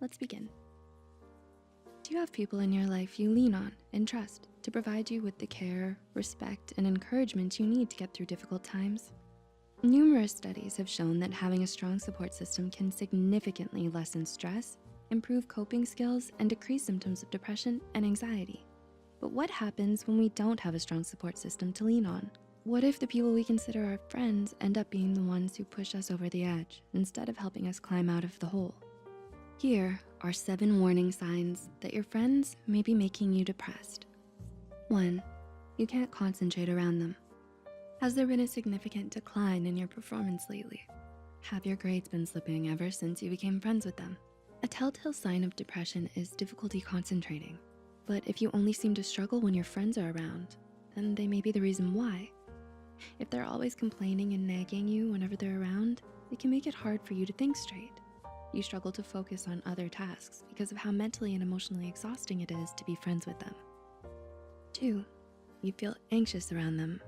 let's begin. Do you have people in your life you lean on and trust to provide you with the care, respect, and encouragement you need to get through difficult times? Numerous studies have shown that having a strong support system can significantly lessen stress, improve coping skills, and decrease symptoms of depression and anxiety. But what happens when we don't have a strong support system to lean on? What if the people we consider our friends end up being the ones who push us over the edge instead of helping us climb out of the hole? Here are 7 warning signs that your friends may be making you depressed. 1, you can't concentrate around them. Has there been a significant decline in your performance lately? Have your grades been slipping ever since you became friends with them? A telltale sign of depression is difficulty concentrating. But if you only seem to struggle when your friends are around, then they may be the reason why. If they're always complaining and nagging you whenever they're around, it can make it hard for you to think straight. You struggle to focus on other tasks because of how mentally and emotionally exhausting it is to be friends with them. 2, you feel anxious around them.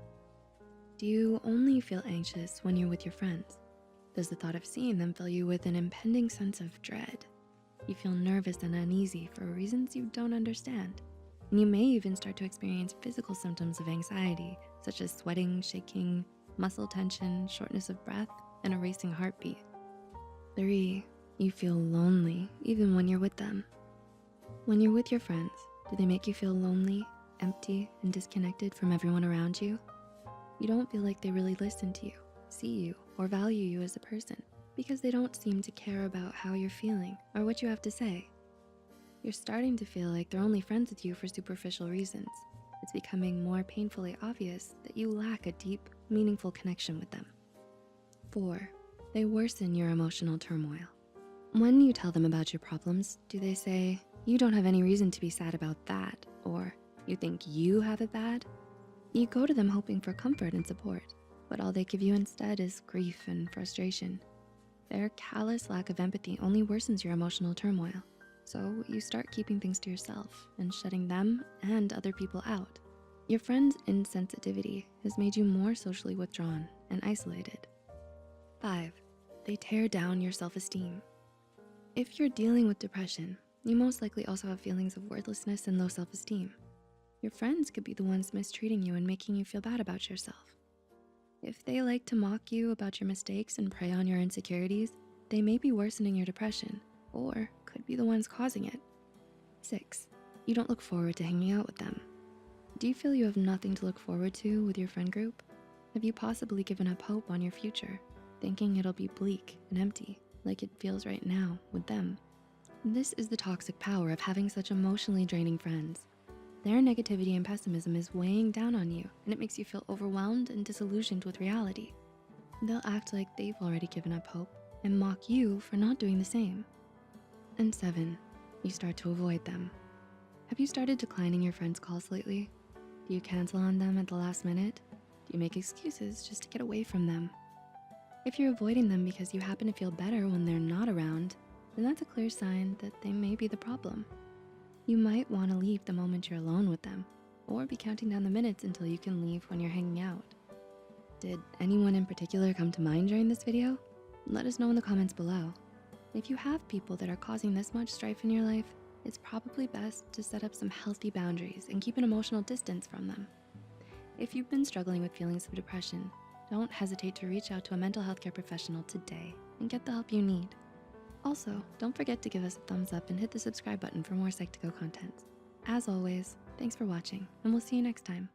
Do you only feel anxious when you're with your friends? Does the thought of seeing them fill you with an impending sense of dread? You feel nervous and uneasy for reasons you don't understand. And you may even start to experience physical symptoms of anxiety, such as sweating, shaking, muscle tension, shortness of breath, and a racing heartbeat. 3, you feel lonely even when you're with them. When you're with your friends, do they make you feel lonely, empty, and disconnected from everyone around you? You don't feel like they really listen to you, see you, or value you as a person because they don't seem to care about how you're feeling or what you have to say. You're starting to feel like they're only friends with you for superficial reasons. It's becoming more painfully obvious that you lack a deep, meaningful connection with them. 4, they worsen your emotional turmoil. When you tell them about your problems, do they say, "You don't have any reason to be sad about that," or "You think you have it bad?" You go to them hoping for comfort and support, but all they give you instead is grief and frustration. Their callous lack of empathy only worsens your emotional turmoil. So you start keeping things to yourself and shutting them and other people out. Your friend's insensitivity has made you more socially withdrawn and isolated. 5, they tear down your self-esteem. If you're dealing with depression, you most likely also have feelings of worthlessness and low self-esteem. Your friends could be the ones mistreating you and making you feel bad about yourself. If they like to mock you about your mistakes and prey on your insecurities, they may be worsening your depression or could be the ones causing it. 6, you don't look forward to hanging out with them. Do you feel you have nothing to look forward to with your friend group? Have you possibly given up hope on your future, thinking it'll be bleak and empty like it feels right now with them? This is the toxic power of having such emotionally draining friends. Their negativity and pessimism is weighing down on you, and it makes you feel overwhelmed and disillusioned with reality. They'll act like they've already given up hope and mock you for not doing the same. And 7, you start to avoid them. Have you started declining your friends' calls lately? Do you cancel on them at the last minute? Do you make excuses just to get away from them? If you're avoiding them because you happen to feel better when they're not around, then that's a clear sign that they may be the problem. You might wanna leave the moment you're alone with them, or be counting down the minutes until you can leave when you're hanging out. Did anyone in particular come to mind during this video? Let us know in the comments below. If you have people that are causing this much strife in your life, it's probably best to set up some healthy boundaries and keep an emotional distance from them. If you've been struggling with feelings of depression, don't hesitate to reach out to a mental health care professional today and get the help you need. Also, don't forget to give us a thumbs up and hit the subscribe button for more Psych2Go content. As always, thanks for watching, and we'll see you next time.